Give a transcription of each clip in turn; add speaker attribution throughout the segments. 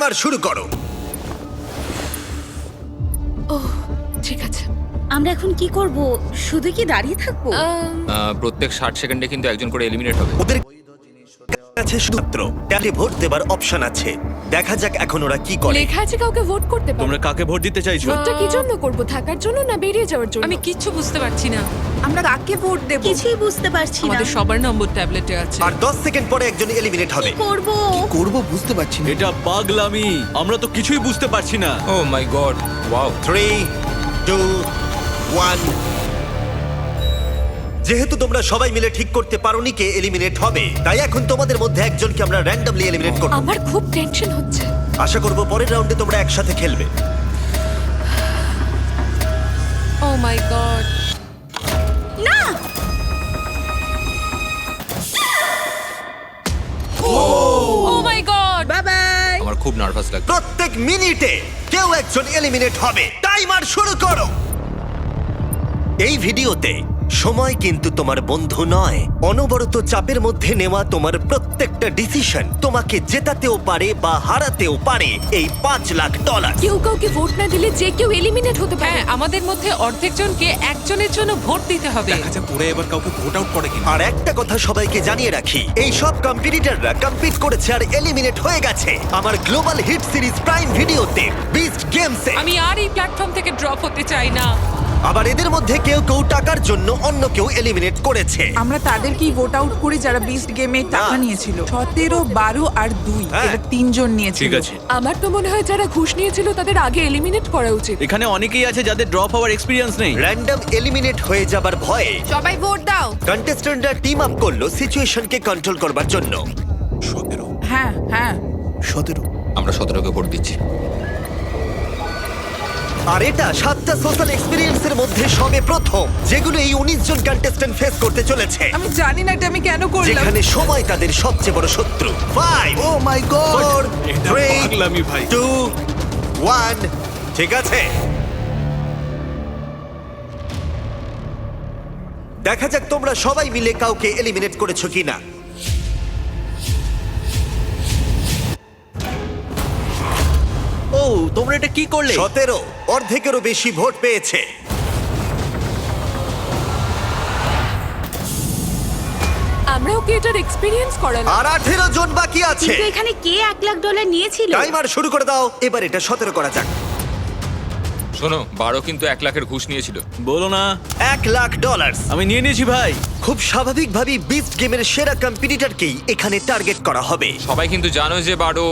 Speaker 1: Timer শুরু করো।
Speaker 2: ঠিক আছে।
Speaker 3: আমরা এখন কি করব? শুধু কি দাঁড়িয়ে থাকবো?
Speaker 4: প্রত্যেক 60 সেকেন্ডে কিন্তু একজন করে এলিমিনেট হবে।
Speaker 1: ওদের কাছে শুধুমাত্র ট্যালে ভোট দেবার অপশন আছে। দেখা যাক এখন ওরা কি করে।
Speaker 2: লেখা আছে কাউকে ভোট করতে পারো।
Speaker 5: তোমরা কাকে ভোট দিতে চাইছো?
Speaker 2: ভোটটা কি জন্য করব? থাকার জন্য না বেরিয়ে যাওয়ার জন্য?
Speaker 6: আমি কিচ্ছু বুঝতে পারছি না।
Speaker 7: আমরা কাকে ভোট দেব?
Speaker 3: কিছুই বুঝতে পারছি না।
Speaker 6: আমাদের সবার নম্বর ট্যাবলেটে আছে।
Speaker 1: আর 10 সেকেন্ড পরে একজন এলিমিনেট হবে।
Speaker 3: করব
Speaker 8: করব বুঝতে পারছি না।
Speaker 5: এটা পাগলামি, আমরা তো কিছুই বুঝতে পারছি না।
Speaker 4: ও মাই গড, ওয়াও।
Speaker 1: 3 2 1। যেহেতু তোমরা সবাই মিলে ঠিক করতে পারোনি কে এলিমিনেট হবে, তাই এখন তোমাদের মধ্যে একজনকে আমরা র্যান্ডমলি এলিমিনেট করব।
Speaker 2: আমার খুব টেনশন হচ্ছে।
Speaker 1: আশা করব পরের রাউন্ডে তোমরা একসাথে খেলবে।
Speaker 2: ও my god. O my god.
Speaker 3: Bye bye.
Speaker 4: আমার খুব নার্ভাস লাগছে।
Speaker 1: প্রত্যেক মিনিটে কেউ একজন এলিমিনেট হবে। টাইমার শুরু করো। এই ভিডিওতে সময় কিন্তু তোমার বন্ধু নয়। অনবরত চাপের মধ্যে নেওয়া তোমার প্রত্যেকটা ডিসিশন তোমাকে জেতাতেও পারে বা হারাতেও পারে এই $5,00,000।
Speaker 2: কেউ কাউকে ভোট না দিলে যে কেউ এলিমিনেট হতে পারে।
Speaker 6: হ্যাঁ, আমাদের মধ্যে অর্ধেক জনকে একজনের জন্য ভোট দিতে হবে।
Speaker 5: আচ্ছা, পরে এবার কাউকে ভোট আউট করে কিনা।
Speaker 1: আর একটা কথা সবাইকে জানিয়ে রাখি, এই সব কম্পিটিটররা কম্পিট করেছে আর এলিমিনেট হয়ে গেছে আমার গ্লোবাল হিট সিরিজ প্রাইম ভিডিওতে বিস্ট গেমসে।
Speaker 6: আমি আর এই প্ল্যাটফর্ম থেকে ড্রপ হতে চাই না।
Speaker 1: আবার এদের মধ্যে কেউ কেউ টাকার জন্য অন্য কেউ এলিমিনেট করেছে।
Speaker 7: আমরা তাদেরকেই ভোট আউট করি যারা বিস্ট গেমে টাকা
Speaker 1: না।
Speaker 7: নিয়েছিল। 17, 12 আর 2
Speaker 1: হ্যাঁ।
Speaker 7: এরা 3 জন নিয়েছিল।
Speaker 5: ঠিক আছে,
Speaker 2: আমার তো মনে হয় যারা ঘুষ নিয়েছিল তাদের আগে এলিমিনেট করা উচিত।
Speaker 5: এখানে অনেকেই আছে যাদের ড্রপ হওয়ার এক্সপিরিয়েন্স নেই।
Speaker 1: র্যান্ডম এলিমিনেট হয়ে যাবার ভয়ে
Speaker 7: সবাই ভোট দাও।
Speaker 1: কন্টেস্ট্যান্টরা টিম আপ করলো সিচুয়েশনকে কন্ট্রোল করবার জন্য।
Speaker 5: 17
Speaker 7: হ্যাঁ হ্যাঁ
Speaker 8: 17
Speaker 4: আমরা 17কে ভোট দিচ্ছি।
Speaker 1: আর এটা 7টা সোশ্যাল এক্সপেরিয়েন্সের মধ্যে সবে প্রথম যেগুলো এই 19 জন কন্টেস্ট্যান্ট ফেস করতে চলেছে,
Speaker 7: আমি জানি না এটা আমি কেন করলাম।
Speaker 1: যেখানে সময় তাদের সবচেয়ে বড় শত্রু। 5
Speaker 8: ও মাই গড
Speaker 1: 4
Speaker 5: এটা
Speaker 1: 3
Speaker 5: পাগলামি ভাই।
Speaker 1: 2 1। ঠিক আছে, দেখা যাক তোমরা সবাই মিলে কাউকে এলিমিনেট করেছো কিনা।
Speaker 5: ও, তোমরা এটা কি করলে?
Speaker 1: 17 অর্ধেকেরও বেশি ভোট পেয়েছে।
Speaker 2: আমরাও কি এটার এক্সপেরিয়েন্স করালাম?
Speaker 1: আর 18 জন বাকি আছে।
Speaker 3: কিন্তু এখানে কে $1,00,000 নিয়েছিল?
Speaker 1: টাইমার শুরু করে দাও। এবার এটা 17 করা যাক।
Speaker 4: শোনো, 12 কিন্তু 1 লাখের ঘুষ নিয়েছিল।
Speaker 5: বলো না।
Speaker 1: $1,00,000
Speaker 5: আমি নিয়ে নিয়েছি ভাই।
Speaker 1: খুব স্বাভাবিকভাবেই বিস্ট গেমের সেরা কম্পিটিটরকেই এখানে টার্গেট করা হবে।
Speaker 4: সবাই কিন্তু জানো যে 12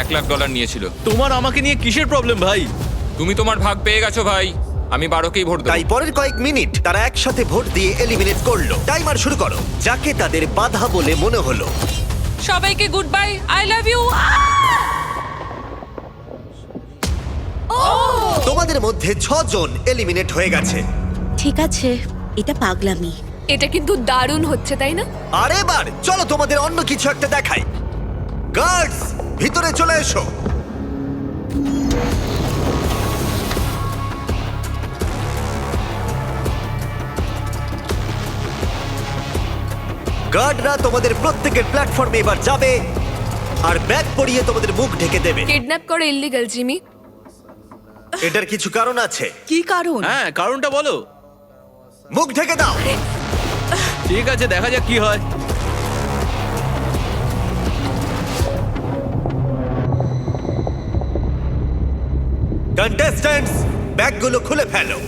Speaker 4: $1,00,000 নিয়েছিল।
Speaker 5: তোমার আমাকে নিয়ে কিসের প্রবলেম ভাই?
Speaker 4: তুমি তোমার ভাগ পেয়ে গেছো ভাই। আমি 12কেই ভোট
Speaker 1: তাই
Speaker 4: দেবো।
Speaker 1: পরের কয়েক মিনিট তারা একসাথে ভোট দিয়ে এলিমিনেট করলো। টাইমার শুরু করো। যাকে তাদের বাধা বলে মনে হলো।
Speaker 6: সবাইকে good bye, I love you.
Speaker 1: তোমাদের মধ্যে 6 জন এলিমিনেট হয়ে গেছে।
Speaker 3: ঠিক আছে, এটা পাগলামি।
Speaker 2: এটা কিন্তু দারুণ হচ্ছে, তাই না?
Speaker 1: আর এবার চলো তোমাদের অন্য কিছু একটা দেখাই। গার্ডস, ভিতরে চলে এসো। গার্ডরা তোমাদের প্রত্যেকের প্ল্যাটফর্মে এবার যাবে আর ব্যাগ পরিয়ে তোমাদের মুখ ঢেকে দেবে।
Speaker 2: কিডন্যাপ করা ইল্লিগাল, জিমি।
Speaker 1: এটার কিছু কারণ আছে।
Speaker 7: কি কারণ?
Speaker 5: হ্যাঁ, কারণটা বলো।
Speaker 1: মুখ ঢেকে দাও।
Speaker 5: ঠিক আছে, দেখা যাক কি হয়।
Speaker 1: কন্টেস্ট্যান্টস, ব্যাগগুলো খুলে ফেলো।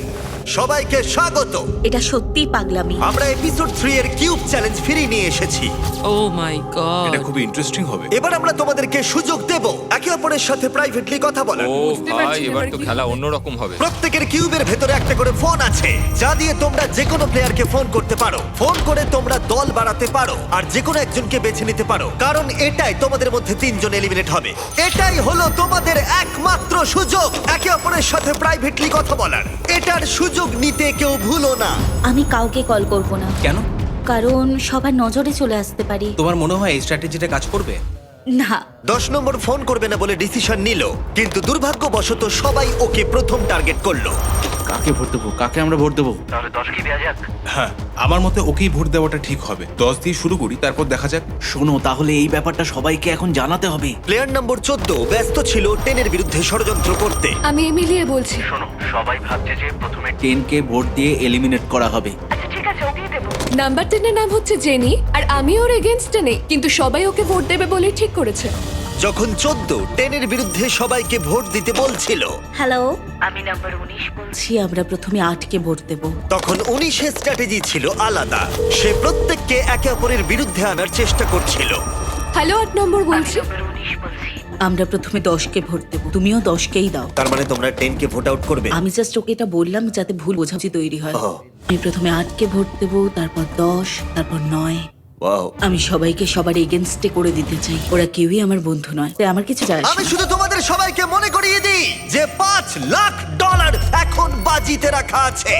Speaker 1: সবাইকে স্বাগত।
Speaker 3: এটা সত্যিই পাগলামি।
Speaker 1: আমরা এপিসোড 3 এর কিউব চ্যালেঞ্জ ফিরিয়ে নিয়ে এসেছি।
Speaker 6: ও মাই গড।
Speaker 5: এটা খুব ইন্টারেস্টিং হবে।
Speaker 1: এবার আমরা তোমাদেরকে সুযোগ দেব একে অপরের সাথে প্রাইভেটলি কথা বলার।
Speaker 4: ও
Speaker 2: বুঝতে
Speaker 4: ভাই,
Speaker 2: পারছি না
Speaker 4: এবার
Speaker 2: এবার
Speaker 4: তো
Speaker 2: কি
Speaker 4: খেলা অন্যরকম হবে।
Speaker 1: প্রত্যেকের কিউবের ভেতরে একটা করে ফোন আছে, যা দিয়ে তোমরা যে কোনো প্লেয়ারকে ফোন করতে পারো। ফোন করে তোমরা দল বাড়াতে পারো আর যে কোনো একজনকে বেছে নিতে পারো, কারণ এটাই তোমাদের মধ্যে 3 জন এলিমিনেট হবে। এটাই হলো তোমাদের একমাত্র সুযোগ একে অপরের সাথে প্রাইভেটলি কথা বলার। এটার সুযোগ নিতে কেউ ভুলো না।
Speaker 3: আমি কাউকে কল করব না,
Speaker 8: কেন?
Speaker 3: কারণ সবার নজরে চলে আসতে পারি।
Speaker 8: তোমার মনে হয় এই স্ট্র্যাটেজিটা কাজ করবে?
Speaker 3: না
Speaker 1: 10 নম্বর ফোন করবে না বলে ডিসিশন নিল, কিন্তু দুর্ভাগ্যবশত সবাই ওকে প্রথম টার্গেট করলো।
Speaker 5: কাকে ভোট দেবো, কাকে আমরা ভোট দেবো?
Speaker 9: হ্যাঁ, আমার মতে ওকেই ভোট দেওয়াটা ঠিক হবে। 10 দিয়ে শুরু করি, তারপর দেখা যাক।
Speaker 5: শোনো, তাহলে এই ব্যাপারটা সবাইকে এখন জানাতে হবে।
Speaker 1: প্লেয়ার নম্বর 14 ব্যস্ত ছিল 10 এর বিরুদ্ধে ষড়যন্ত্র করতে।
Speaker 2: আমি এমিলিয়ে বলছি।
Speaker 5: 10কে ভোট দিয়ে এলিমিনেট করা হবে।
Speaker 2: নাম্বার 10 এর নাম হচ্ছে জেনি, আর আমি ওর এগেইনস্টে নেই, কিন্তু সবাই ওকে ভোট দেবে বলেই ঠিক করেছে।
Speaker 1: যখন 14 10 এর বিরুদ্ধে সবাইকে ভোট দিতে বলছিল,
Speaker 3: হ্যালো, আমি নাম্বার 19 বলছি। আমরা প্রথমে 8কে ভোট দেব।
Speaker 1: তখন 19 এর স্ট্র্যাটেজি ছিল আলাদা। সে প্রত্যেককে একে অপরের বিরুদ্ধে আনার চেষ্টা করছিল।
Speaker 2: হ্যালো 8 নম্বর বলছি।
Speaker 3: আমরা প্রথমে 10কে ভোট দেব। তুমিও 10কেই দাও।
Speaker 1: তার মানে তোমরা 10 কে ভোট আউট করবে?
Speaker 3: আমি জাস্ট ওকে এটা বললাম যাতে ভুল বোঝাবুঝি তৈরি হয়।
Speaker 1: ও।
Speaker 3: আমি প্রথমে 8কে ভোট দেব, তারপর 10, তারপর 9।
Speaker 1: ওয়াও।
Speaker 3: আমি সবাইকে সবার এগেনস্টে করে দিতে চাই। ওরা কেউই আমার বন্ধু নয়, তাই আমার কিছু যায় আসে
Speaker 1: আমি
Speaker 3: না।
Speaker 1: শুধু তোমাদের সবাইকে মনে করিয়ে দিই যে $5 লাখ এখন বাজিতে রাখা আছে।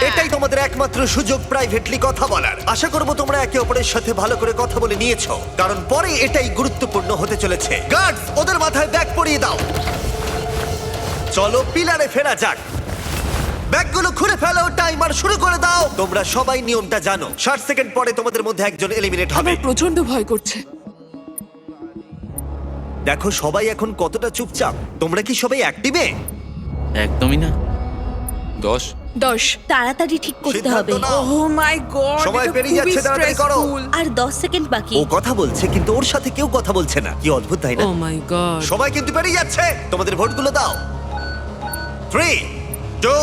Speaker 1: এটাই তোমাদের একমাত্র সুযোগ প্রাইভেটলি কথা বলার। আশা করব তোমরা একে অপরের সাথে ভালো করে কথা বলে নিয়েছো, কারণ পরে এটাই গুরুত্বপূর্ণ হতে চলেছে। গার্ডস, ওদের মাথায় ব্যাগ পরিয়ে দাও। চলো পিলারে ফেরা যাক। ব্যাগগুলো খুলে ফেলো, টাইমার শুরু করে দাও। তোমরা সবাই নিয়মটা জানো। 60 সেকেন্ড পরে তোমাদের মধ্যে একজন এলিমিনেট হবে।
Speaker 2: আমার প্রচন্ড ভয় করছে।
Speaker 1: দেখো সবাই এখন কতটা চুপচাপ। তোমরা কি সবাই অ্যাক্টিভে?
Speaker 5: একদমই না।
Speaker 4: 10
Speaker 2: 10।
Speaker 3: তাড়াতাড়ি ঠিক করতে
Speaker 1: সিদ্ধান্ত
Speaker 3: হবে।
Speaker 1: নাও।
Speaker 7: ও মাই গড,
Speaker 1: সময় পেরিয়ে যাচ্ছে, তাড়াতাড়ি করো।
Speaker 3: আর 10 সেকেন্ড বাকি।
Speaker 1: ও কথা বলছে কিন্তু ওর সাথে কেউ কথা বলছে না। কি অদ্ভুত, তাই না?
Speaker 6: ও মাই গড।
Speaker 1: সময় কিন্তু পেরিয়ে যাচ্ছে। তোমাদের ভোটগুলো দাও। 3, 2,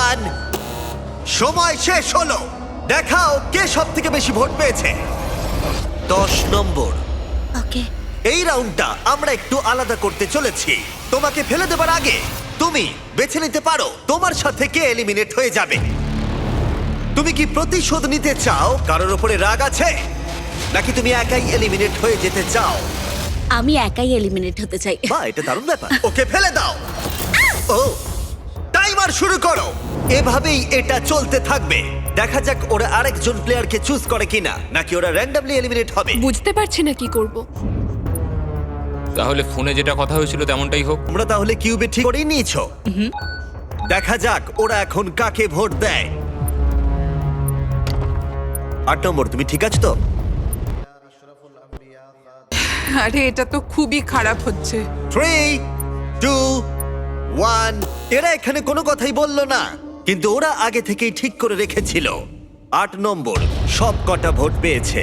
Speaker 1: 1। সময় শেষ হলো। দেখাও কে সব থেকে বেশি ভোট পেয়েছে। 10 নম্বর।
Speaker 3: ওকে।
Speaker 1: এই রাউন্ডটা আমরা একটু আলাদা করতে চলেছি। তোমাকে ফেলে দেবার আগে তুমি বেছে নিতে পারো তোমার সাথে কে এলিমিনেট হয়ে যাবে। তুমি কি প্রতিশোধ নিতে চাও, কারোর উপরে রাগ আছে, নাকি তুমি একাই এলিমিনেট হয়ে যেতে চাও?
Speaker 3: আমি একাই এলিমিনেট হতে চাই।
Speaker 1: বাহ, এটা দারুণ ব্যাপার। ওকে ফেলে দাও। ও, টাইমার শুরু করো। এভাবেই এটা চলতে থাকবে। দেখা যাক ওরা আরেকজন প্লেয়ারকে চুজ করে কিনা, নাকি ওরা র্যান্ডমলি এলিমিনেট হবে।
Speaker 2: বুঝতে পারছি না কি করব।
Speaker 4: তাহলে ফোনে যেটা কথা হয়েছিল তেমনটাই হোক।
Speaker 1: তোমরা তাহলে কিউবে ঠিক করেই নিয়েছো। দেখা যাক ওরা এখন কাকে ভোট দেয়। 8 নম্বর, তুমি ঠিক আছো তো?
Speaker 7: আরে এটা তো খুবই খারাপ হচ্ছে।
Speaker 1: 3, 2, 1। এরা এখানে কোনো কথাই বললো না, কিন্তু ওরা আগে থেকেই ঠিক করে রেখেছিল। 8 নম্বর সব কটা ভোট পেয়েছে।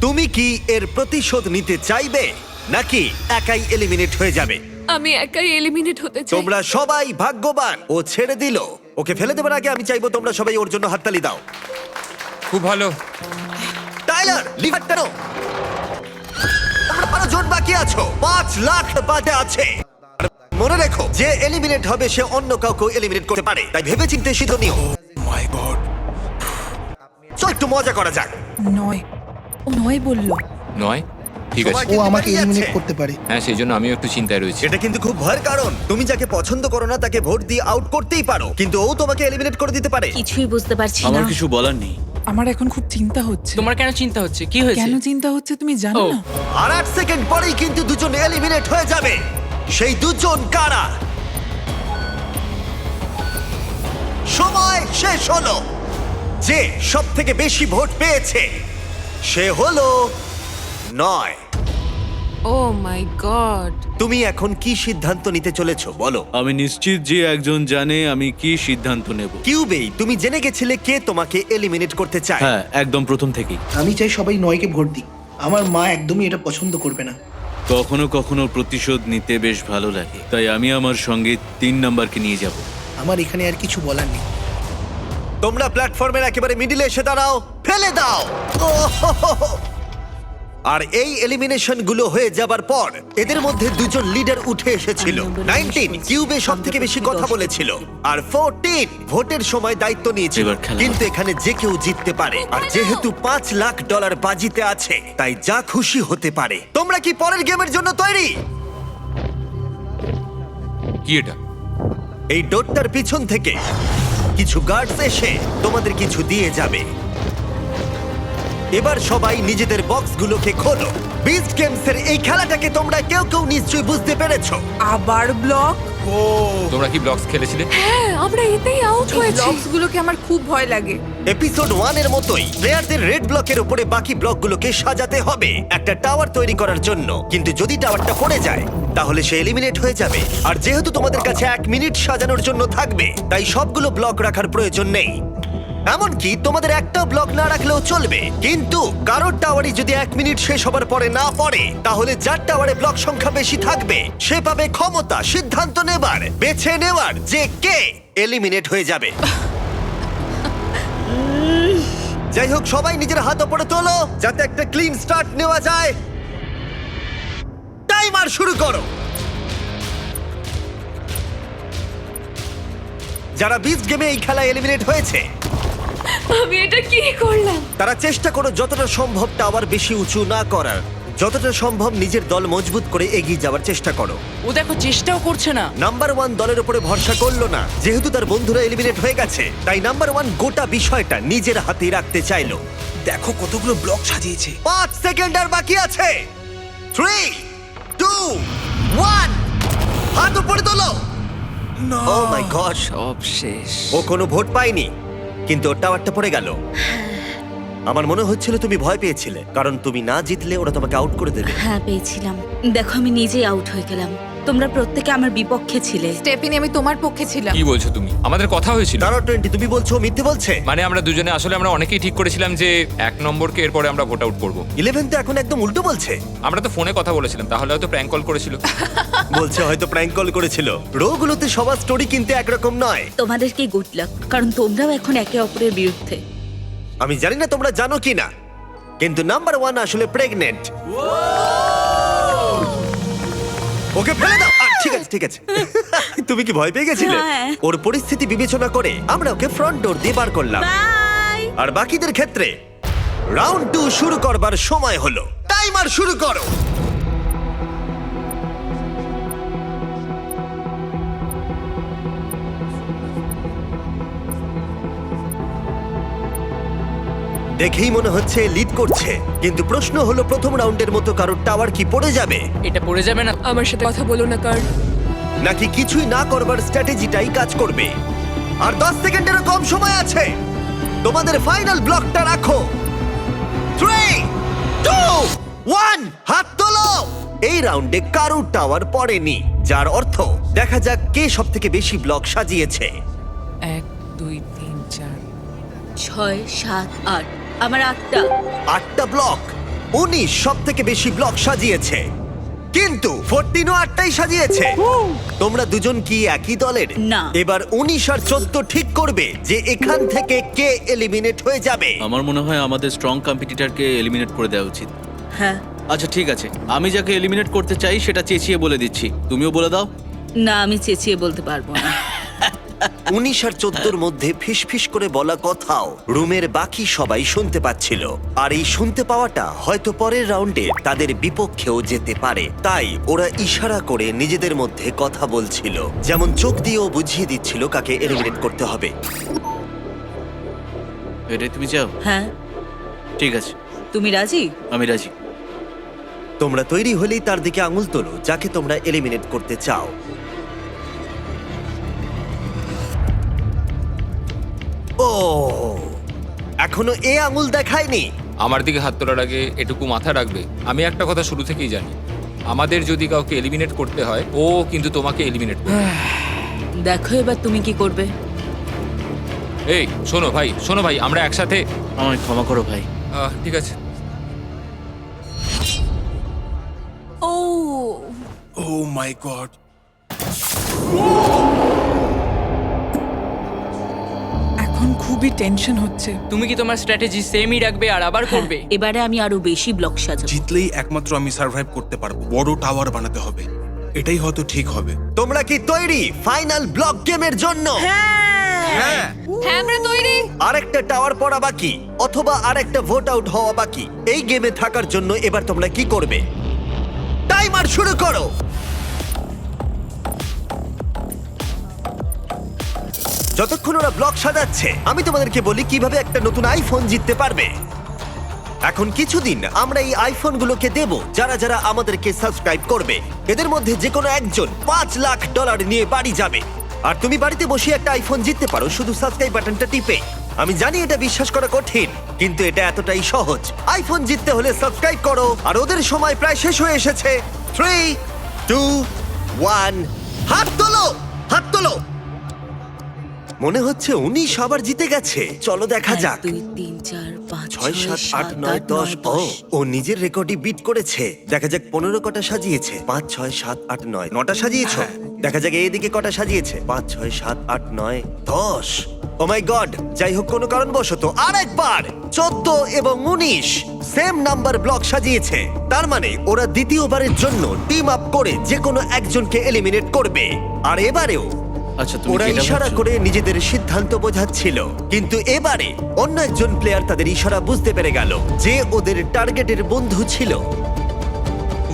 Speaker 1: তুমি কি এর প্রতিশোধ নিতে চাইবে, নাকি একাই এলিমিনেট হয়ে যাবে?
Speaker 2: আমি একাই এলিমিনেট হতে চাই।
Speaker 1: তোমরা সবাই ভাগ্যবান, ও ছেড়ে দিল। ওকে ফেলে দেবার আগে আমি চাইবো তোমরা সবাই ওর জন্য হাততালি দাও।
Speaker 4: খুব ভালো।
Speaker 1: টাইলার, লিভার টানো। তোমরা আরো জন বাকি আছো। 5 লাখ বাদে আছে। আর মনে রেখো, যে এলিমিনেট হবে সে অন্য কাউকে এলিমিনেট করতে পারে, তাই ভেবেচিন্তে সিদ্ধান্ত নিও।
Speaker 9: মাই গড।
Speaker 1: চল একটু মজা করা যাক।
Speaker 7: 9, ও 9 বললো।
Speaker 4: 9 ঠিক
Speaker 1: সময়
Speaker 4: আছে।
Speaker 8: ও
Speaker 1: কিন্তু
Speaker 8: আমাকে
Speaker 1: পেরিয়ে
Speaker 8: এলিমিনেট
Speaker 1: যাচ্ছে।
Speaker 8: করতে পারে।
Speaker 4: হ্যাঁ, সেই জন্য আমিও একটু চিন্তায় রয়েছি।
Speaker 1: এটা কিন্তু খুব ভয়ের কারণ। তুমি যাকে পছন্দ করো না তাকে ভোট দিয়ে আউট করতেই পারো, কিন্তু ও তোমাকে এলিমিনেট করে দিতে পারে।
Speaker 3: কিছুই বুঝতে পারছি না।
Speaker 5: আমার কিছু বলার নেই।
Speaker 7: আমার এখন খুব চিন্তা হচ্ছে।
Speaker 6: তোমার কেন চিন্তা হচ্ছে? কি হয়েছে?
Speaker 7: কেন চিন্তা হচ্ছে তুমি জানো
Speaker 6: ও।
Speaker 7: না?
Speaker 1: আর 8 সেকেন্ড পরেই কিন্তু দুজন এলিমিনেট হয়ে যাবে। সেই দুজন কারা? সময় শেষ হলো। যে সব থেকে বেশি ভোট পেয়েছে সে হলো 9।
Speaker 6: ও মাই গড।
Speaker 1: তুমি এখন কি সিদ্ধান্ত নিতে চলেছো বলো?
Speaker 5: আমি নিশ্চিত যে একজন জানে আমি কি সিদ্ধান্ত নেব।
Speaker 1: কিউবেই তুমি জেনে গেছিলে কে তোমাকে এলিমিনেট করতে চায়।
Speaker 5: হ্যাঁ, একদম প্রথম থেকেই।
Speaker 8: আমি চাই সবাই 9কে ভোট দিক। আমার মা একদমই এটা পছন্দ করবে না।
Speaker 5: কখনো কখনো প্রতিশোধ নিতে বেশ ভালো লাগে, তাই আমি আমার সঙ্গে 3 নাম্বারকে নিয়ে যাব।
Speaker 8: আমার এখানে আর কিছু বলার নেই।
Speaker 1: তোমরা প্ল্যাটফর্মের একেবারে মিডিলে এসে দাঁড়াও। ফেলে দাও। ওহ! আর এই এলিমিনেশন গুলো হয়ে যাবার পর এদের মধ্যে দুজন লিডার উঠে এসেছিল। 19 কিউবে সব থেকে বেশি কথা বলেছিল, আর 14 ভোটের সময় দায়িত্ব নিয়েছিল।
Speaker 5: এবার খেলা।
Speaker 1: কিন্তু এখানে যে কেউ জিততে পারে, আর যেহেতু $5 লাখ বাজিতে আছে, তাই যা খুশি হতে পারে। তোমরা কি পরের গেমের জন্য তৈরি?
Speaker 4: কি এটা?
Speaker 1: এই ডোরটার পিছন থেকে কিছু গার্ডস এসে তোমাদের কিছু দিয়ে যাবে। এবার সবাই নিজেদের বক্সগুলোকে খোলো। বিস্ট গেমসের এই খেলাটাকে তোমরা কেউ কেউ নিশ্চয়ই বুঝতে পেরেছো।
Speaker 7: আবার ব্লক।
Speaker 4: তোমরা কি ব্লকস খেলেছিলে?
Speaker 2: হ্যাঁ আমরা এতেই আউট হয়েছি।
Speaker 7: ব্লকস গুলোকে আমার খুব ভয় লাগে।
Speaker 1: এপিসোড 1 এর মতোই প্লেয়ারদের রেড ব্লকের উপরে বাকি ব্লকগুলোকে সাজাতে হবে একটা টাওয়ার তৈরি করার জন্য। কিন্তু যদি টাওয়ারটা পড়ে যায় তাহলে সে এলিমিনেট হয়ে যাবে। আর যেহেতু তোমাদের কাছে 1 মিনিট সাজানোর জন্য থাকবে, তাই সবগুলো ব্লক রাখার প্রয়োজন নেই। এমনকি তোমাদের একটা ব্লক না রাখলেও চলবে, কিন্তু কারোর টাওয়ারই যদি 1 মিনিট শেষ হবার পরে না পড়ে, তাহলে যার টাওয়ারে ব্লক সংখ্যা বেশি থাকবে সে পাবে ক্ষমতা সিদ্ধান্ত নেবার, বেছে নেওয়ার যে কে এলিমিনেট হয়ে যাবে। যাই হোক, সবাই নিজের হাত উপরে তোলো যাতে একটা ক্লিন স্টার্ট নেওয়া যায়। টাইমার শুরু করো। যারা বিস্ট গেমে এই খেলায় এলিমিনেট হয়েছে
Speaker 2: আমি এটা কি করলাম?
Speaker 1: তারা চেষ্টা করো যতটা সম্ভব টাওয়ার বেশি উঁচু না করার, যতটা সম্ভব নিজের দল মজবুত করে এগিয়ে যাওয়ার চেষ্টা করো।
Speaker 6: ও দেখো চেষ্টাও করছে না।
Speaker 1: নাম্বার 1 দলের উপরে ভরসা করলো না, যেহেতু তার বন্ধুরা এলিমিনেট হয়ে গেছে, তাই নাম্বার 1 গোটা বিষয়টা নিজের হাতেই রাখতে চাইলো।
Speaker 8: দেখো কতগুলো ব্লক সাজিয়েছে।
Speaker 1: 5 সেকেন্ড আর বাকি আছে। 3 2 1 হাত উপরে তোলো। ও মাই গড,
Speaker 6: সব শেষ।
Speaker 1: ও কোনো ভোট পায়নি, কিন্তু ওর টাওয়ারটা পড়ে গেল। আমার মনে হচ্ছিল তুমি ভয় পেয়েছিলে, কারণ তুমি না জিতলে ওরা তোমাকে আউট করে দেবে।
Speaker 3: হ্যাঁ পেয়েছিলাম। দেখো আমি নিজেই আউট হয়ে গেলাম। তোমরা প্রত্যেকে আমার বিপক্ষে ছিলে।
Speaker 7: স্টেফিনি আমি তোমার পক্ষে ছিলাম।
Speaker 4: কি বলছো তুমি? আমাদের কথা হয়েছিল।
Speaker 1: দাঁড়াও 20, তুমি বলছো ও মিথ্যে বলছে?
Speaker 4: মানে আমরা দুজনে আসলে আমরা অনেকেই ঠিক করেছিলাম যে 1 নম্বরকে এরপরে আমরা ভোট আউট করবো।
Speaker 1: 11 তো এখন একদম উল্টো বলছে।
Speaker 4: আমরা তো ফোনে কথা বলেছিলাম, তাহলে হয়তো প্র্যাঙ্ক কল করেছিল।
Speaker 1: বলছে হয়তো প্র্যাঙ্ক কল করেছিল। রোগুলোতে সবার স্টোরি কিন্তু একরকম নয়।
Speaker 3: তোমাদেরকে গুড লাক, কারণ তোমরাও এখন একে অপরের বিরুদ্ধে।
Speaker 1: আমি জানি না তোমরা জানো কি না, কিন্তু নাম্বার 1 আসলে প্রেগনেন্ট। ওকে ফেলে দাও। ঠিক আছে ঠিক আছে। তুমি কি ভয় পেয়ে গেছিলে?
Speaker 3: হ্যাঁ।
Speaker 1: ওর পরিস্থিতি বিবেচনা করে আমরা ওকে ফ্রন্ট ডোর দিয়ে বার করলাম।
Speaker 3: বাই।
Speaker 1: আর বাকিদের ক্ষেত্রে রাউন্ড 2 শুরু করবার সময় হলো। টাইমার শুরু করো। দেখেই মনে হচ্ছে লিড করছে, কিন্তু প্রশ্ন হলো প্রথম রাউন্ডের মতো কারোর টাওয়ার কি পড়ে যাবে,
Speaker 6: এটা পড়ে যাবে না।
Speaker 2: আমার সাথে কথা বলো না কার।
Speaker 1: নাকি কিছুই না করবার স্ট্র্যাটেজিটাই কাজ করবে। আর 10 সেকেন্ডেরও কম সময় আছে। তোমাদের ফাইনাল ব্লকটা রাখো। 3 2 1 হাত তোলো। এই রাউন্ডে কারোর টাওয়ার পড়েনি, যার অর্থ দেখা যাক কে সবথেকে বেশি ব্লক সাজিয়েছে।
Speaker 6: 1 2 3 4
Speaker 3: 6 7 8 আমার 8টা।
Speaker 1: 8টা ব্লক। 19 সবথেকে বেশি ব্লক সাজিয়েছে, কিন্তু 14ও 8টাই সাজিয়েছে। তোমরা দুজন কি একই দলের?
Speaker 3: না।
Speaker 1: এবার 19 আর 14 ঠিক করবে যে এখান থেকে কে এলিমিনেট হয়ে যাবে।
Speaker 5: আমার মনে হয় আমাদের স্ট্রং কম্পিটিটরকে এলিমিনেট করে দেওয়া উচিত।
Speaker 3: হ্যাঁ।
Speaker 5: আচ্ছা ঠিক আছে, আমি যাকে এলিমিনেট করতে চাই সেটা চেঁচিয়ে বলে দিচ্ছি, তুমিও বলে দাও।
Speaker 3: না আমি চেঁচিয়ে বলতে পারবো না।
Speaker 1: 19 আর 14 মধ্যে ফিসফিস করে বলা কথাও রুমের বাকি সবাই শুনতে পাচ্ছিল। আর এই শুনতে পাওয়াটা হয়তো পরের রাউন্ডে তাদের বিপক্ষেও যেতে পারে, তাই ওরা ইশারা করে নিজেদের মধ্যে কথা বলছিল, যেমন চোখ দিয়েও বুঝিয়ে দিচ্ছিল কাকে এলিমিনেট করতে হবে।
Speaker 5: এটাই তুমি চাও?
Speaker 3: হ্যাঁ।
Speaker 5: ঠিক আছে,
Speaker 3: তুমি রাজি?
Speaker 5: আমি রাজি।
Speaker 1: তোমরা তৈরি হলেই তার দিকে আঙুল তোলো যাকে তোমরা এলিমিনেট করতে চাও। ও, এখনো এ আঙুল দেখায়নি।
Speaker 4: আমার দিকে হাত তোলার আগে এটুকু মাথা রাখবে, আমি একটা কথা শুরু থেকেই জানি, আমাদের যদি কাউকে এলিমিনেট করতে হয়, ও কিন্তু তোমাকে এলিমিনেট করবে।
Speaker 3: দেখো এবার তুমি কি করবে।
Speaker 4: এই শোনো ভাই, আমরা একসাথে।
Speaker 5: আমায় ক্ষমা করো ভাই।
Speaker 4: ঠিক আছে।
Speaker 2: ও
Speaker 9: ও মাই গড।
Speaker 7: এখন খুবই টেনশন হচ্ছে।
Speaker 6: তুমি কি তোমার স্ট্র্যাটেজি সেমই রাখবে আর আবার করবে?
Speaker 3: এবারে আমি আরো বেশি ব্লক সাজাবো।
Speaker 9: জিতলেই একমাত্র আমি সার্ভাইভ করতে পারবো। বড় টাওয়ার বানাতে হবে, এটাই হয়তো ঠিক হবে।
Speaker 1: তোমরা কি তৈরি ফাইনাল ব্লক গেমের জন্য?
Speaker 2: হ্যাঁ আমরা তৈরি।
Speaker 1: আরেকটা টাওয়ার পড়া বাকি, অথবা আরেকটা ভোট আউট হওয়া বাকি। এই গেমে থাকার জন্য এবার তোমরা কি করবে? টাইমার শুরু করো। যতক্ষণ ওরা ব্লক সাজাচ্ছে, আমি তোমাদেরকে বলি কিভাবে একটা নতুন আইফোন জিততে পারবে। এখন কিছুদিন আমরা এই আইফোনগুলোকে দেব যারা যারা আমাদেরকে সাবস্ক্রাইব করবে। এদের মধ্যে যে কোনো একজন $5 লাখ নিয়ে বাড়ি যাবে। আর তুমি বাড়িতে বসে একটা আইফোন জিততে পারো শুধু সাবস্ক্রাইব বাটনটা টিপে। আমি জানি এটা বিশ্বাস করা কঠিন, কিন্তু এটা এতটাই সহজ। আইফোন জিততে হলে সাবস্ক্রাইব করো। আর ওদের সময় প্রায় শেষ হয়ে এসেছে। 3, 2, 1, হাত তোলো, হাত তোলো। মনে হচ্ছে 19 আবার জিতে গেছে। চলো দেখা যাক।
Speaker 3: 2, 3, 4, 5,
Speaker 1: 6, 7, 8, 9, 10। ও নিজের রেকর্ডই বিট করেছে। দেখা যাক 15 কটা সাজিয়েছে। 5, 6, 7, 8, 9। 9টা সাজিয়েছো? দেখা যাক এইদিকে কটা সাজিয়েছে। 5, 6, 7, 8, 9, 10। ও মাই গড! যাই হোক, কোনো কারণবশত আরেকবার 14 এবং 19 সেম নাম্বার ব্লক সাজিয়েছে। তার মানে ওরা দ্বিতীয়বারের জন্য টিম আপ করে যে কোনো একজনকে এলিমিনেট করবে। আর এবারেও
Speaker 5: আচ্ছা, তুমি
Speaker 1: ওরা
Speaker 5: যেটা
Speaker 1: ইশারা
Speaker 5: বলছো।
Speaker 1: করে নিজেদের সিদ্ধান্ত বোঝাচ্ছিল, কিন্তু এবারে অন্য একজন প্লেয়ার তাদের ইশারা বুঝতে পেরে গেল যে ওদের টার্গেটের বন্ধু ছিল।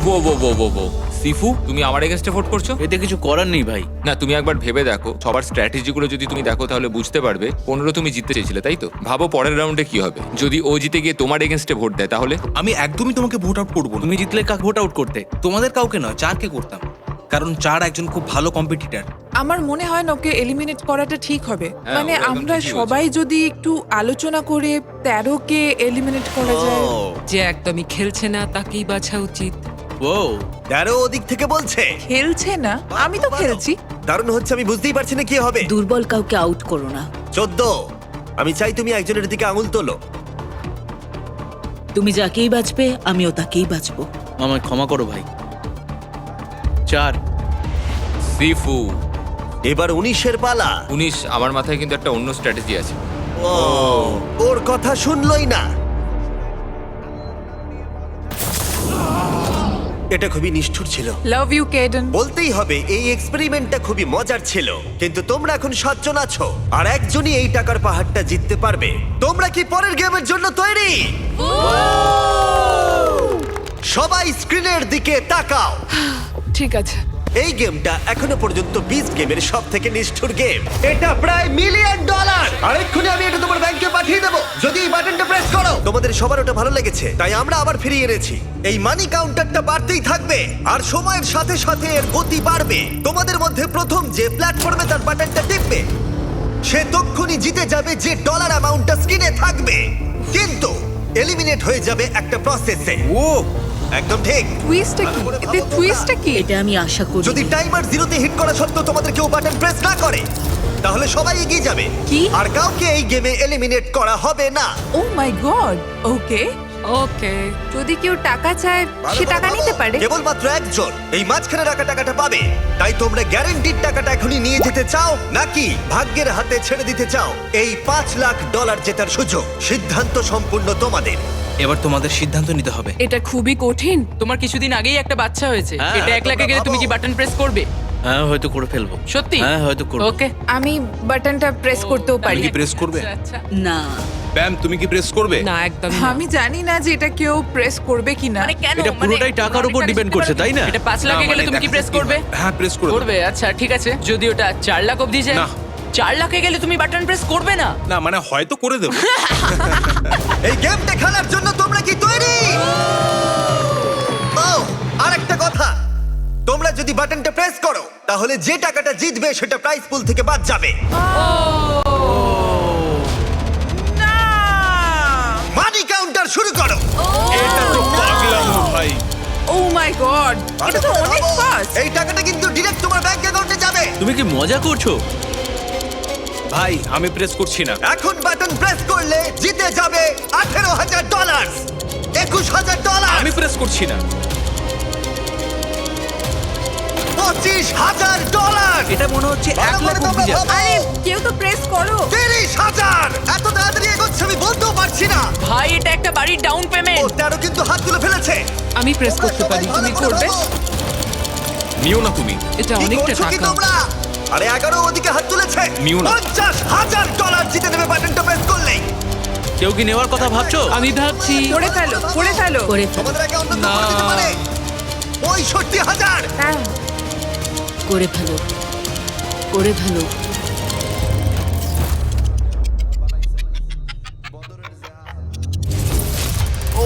Speaker 4: ও সিফু, তুমি আমার এগেনস্টে ভোট করছো?
Speaker 5: এতে কিছু করার নেই ভাই।
Speaker 4: না, তুমি একবার ভেবে দেখো, সবার স্ট্র্যাটেজিগুলো যদি তুমি দেখো তাহলে বুঝতে পারবে 15 তুমি জিততে চেয়েছিলে, তাই তো? ভাবো পরের রাউন্ডে কি হবে যদি ও জিতে গিয়ে তোমার এগেনস্টে ভোট দেয়, তাহলে?
Speaker 9: আমি একদমই তোমাকে ভোট আউট করবো না।
Speaker 5: তুমি জিতলে কাকে ভোট আউট করতে?
Speaker 9: তোমাদের কাউকে নয়, চারকে করতাম, কারণ চার একজন খুব ভালো কম্পিটিটর।
Speaker 7: আমার মনে হয় না ওকে এলিমিনেট করাটা ঠিক হবে।
Speaker 4: হ্যাঁ,
Speaker 7: মানে
Speaker 4: ও একদম
Speaker 7: আমরা
Speaker 4: ঠিকই
Speaker 7: সবাই যদি একটু আলোচনা করে 13 কে এলিমিনেট করা যায়।
Speaker 6: যে একদমই খেলছে না তাকেই বাছা উচিত।
Speaker 5: ও
Speaker 1: দ্যারো ওদিক থেকে বলছে
Speaker 7: খেলছে না, আমি তো খেলছি।
Speaker 1: দারুণ হচ্ছে, আমি বুঝতেই পারছি না কি হবে।
Speaker 3: দুর্বল কাউকে আউট করো না।
Speaker 1: 14, আমি চাই তুমি একজনের দিকে আঙুল তোলো।
Speaker 3: তুমি যাকেই বাঁচবে আমিও তাকেই বাঁচবো।
Speaker 5: আমায় ক্ষমা করো ভাই। 4।
Speaker 4: সিফু।
Speaker 1: এবার 19-এর পালা।
Speaker 4: 19, আমার মাথায় কিন্তু একটা অন্য স্ট্র্যাটেজি আছে।
Speaker 1: ওর কথা শুনলই না। এটা খুবই নিষ্ঠুর ছিল।
Speaker 7: Love you Caden.
Speaker 1: বলতেই হবে এই এক্সপেরিমেন্টটা খুবই মজার ছিল, কিন্তু তোমরা এখন 7 জন আছো আর একজনই এই টাকার পাহাড়টা জিততে পারবে। তোমরা কি পরের গেমের জন্য তৈরি? সবাই স্ক্রিনের দিকে তাকাও।
Speaker 7: ঠিক আছে।
Speaker 1: এই গেমটা এখনো পর্যন্ত বিস্ট গেমের সব থেকে নিষ্ঠুর গেম। এটা প্রায় $1 মিলিয়ন। আর এক্ষুনি আমি এটা তোমার ব্যাংকে পাঠিয়ে দেবো যদি এই বাটনটা প্রেস করো। তোমাদের সবার ওটা ভালো লেগেছে, তাই আমরা আবার ফিরিয়ে এনেছি। এই মানি কাউন্টারটা বাড়তেই থাকবে আর সময়ের সাথে সাথে এর গতি বাড়বে। তোমাদের মধ্যে প্রথম যে প্ল্যাটফর্মে তার বাটনটা টিপবে সে তক্ষুনি জিতে যাবে, যে ডলার অ্যামাউন্টটা স্ক্রিনে থাকবে, কিন্তু এলিমিনেট হয়ে যাবে একটা প্রসেসে।
Speaker 9: ও
Speaker 1: একদম ঠিক।
Speaker 7: টুইস্টটা কি? এতে টুইস্টটা কি?
Speaker 3: এটা আমি আশা করি।
Speaker 1: যদি টাইমার 0-তে হিট করা সত্ত্বেও তোমাদের কেউ বাটন প্রেস না করে তাহলে সবাই এগিয়ে যাবে
Speaker 7: কি?
Speaker 1: আর কাউকে এই গেমে এলিমিনেট করা হবে না।
Speaker 7: ও মাই গড। ওকে।
Speaker 6: ওকে,
Speaker 7: যদি কেউ টাকা চায় সে টাকা নিতে পারে।
Speaker 1: কেবলমাত্র একজন এই মাঝখানে রাখা টাকাটা পাবে। তাই তোমরা গ্যারান্টিড টাকাটা এখনই নিয়ে যেতে চাও নাকি ভাগ্যের হাতে ছেড়ে দিতে চাও এই $5 লাখ জেতার সুযোগ? সিদ্ধান্ত সম্পূর্ণ তোমাদের।
Speaker 9: এবার তোমাদের সিদ্ধান্ত নিতে হবে।
Speaker 2: এটা খুবই কঠিন।
Speaker 6: তোমার কিছুদিন আগেই একটা বাচ্চা হয়েছে,
Speaker 5: হ্যাঁ,
Speaker 6: এটা 1 লাখে গেলে তুমি কি বাটন প্রেস করবে?
Speaker 5: হ্যাঁ, হয়তো করে ফেলবো।
Speaker 6: সত্যি?
Speaker 5: হ্যাঁ, হয়তো করবো।
Speaker 6: ওকে।
Speaker 7: আমি বাটনটা প্রেস করতেও
Speaker 9: তুমি
Speaker 7: পারি।
Speaker 9: কি প্রেস করবে?
Speaker 6: আচ্ছা।
Speaker 3: না,
Speaker 9: ব্যাম, তুমি কি প্রেস করবে?
Speaker 6: না, একদম
Speaker 7: আমি জানি না যে এটা কেউ প্রেস করবে কিনা।
Speaker 6: মানে কেন?
Speaker 5: এটা পুরোটাই টাকার উপর ডিপেন্ড করছে, তাই না?
Speaker 6: এটা 5 লাখে
Speaker 9: না,
Speaker 6: গেলে
Speaker 9: মানে
Speaker 6: তুমি কি
Speaker 9: দেখা
Speaker 6: প্রেস
Speaker 9: যাক কি
Speaker 6: করবে?
Speaker 9: হয়। হ্যাঁ, প্রেস করবে।
Speaker 6: করবে, আচ্ছা ঠিক আছে। যদি ওটা 4 লাখ অবধি যায়?
Speaker 9: না।
Speaker 6: 4 লাখে গেলে তুমি বাটন প্রেস করবে না?
Speaker 9: না, মানে হয়তো করে দেবো।
Speaker 1: এই গেমটা খেলার জন্য তোমরা কি তৈরি? ও, আরেকটা কথা, তোমরা যদি বাটনটা প্রেস করো তাহলে যে টাকাটা জিতবে সেটা প্রাইস পুল থেকে বাদ যাবে।
Speaker 7: না।
Speaker 1: মানি কাউন্টার শুরু করো।
Speaker 9: এটা তো পাগলামো ভাই।
Speaker 7: ও মাই গড। এটা তো অনেক ফাস্ট।
Speaker 1: এই টাকাটা কিন্তু ডিরেক্ট তোমার ব্যাংক অ্যাকাউন্টে যাবে।
Speaker 5: তুমি কি মজা করছো?
Speaker 9: ভাই, আমি প্রেস করছি না।
Speaker 1: এখন বাটন প্রেস করলে জিতে যাবে $18,000, $21,000,
Speaker 9: আমি প্রেস করছি না।
Speaker 1: $25,000।
Speaker 9: এটা মনে হচ্ছে 1 লাখ
Speaker 1: তোমরা
Speaker 9: অবধি যাবে।
Speaker 1: ভাবো।
Speaker 7: আরে কেউ তো প্রেস করো।
Speaker 1: 30,000। এত তাড়াতাড়ি এগোচ্ছে আমি বলতেও পারছি না।
Speaker 6: ভাই, এটা একটা বাড়ির ডাউন
Speaker 1: ও
Speaker 6: পেমেন্ট।
Speaker 1: 13 কিন্তু হাত তুলে ফেলেছে।
Speaker 6: আমি প্রেস করতে পারি, তুমি করবে?
Speaker 9: নিও না তুমি।
Speaker 6: এটা
Speaker 1: কি
Speaker 6: অনেকটা
Speaker 1: করছো কি
Speaker 6: টাকা।
Speaker 1: তোমরা? আরে 11 ওদিকে হাত তুলেছে।
Speaker 9: নিও না।
Speaker 1: $50,000 জিতে নেবে বাটনটা প্রেস করলেই।
Speaker 5: কেউ কি নেওয়ার কথা ভাবছো?
Speaker 6: আমি ভাবছি
Speaker 7: করে ফেলো, করে ফেলো।
Speaker 3: করে ফেলো,
Speaker 1: তোমাদের আগে অন্য কেউ করে দিতে পারে। 65,000।
Speaker 7: হ্যাঁ।
Speaker 3: করে ফেলো, করে ফেলো।
Speaker 1: ও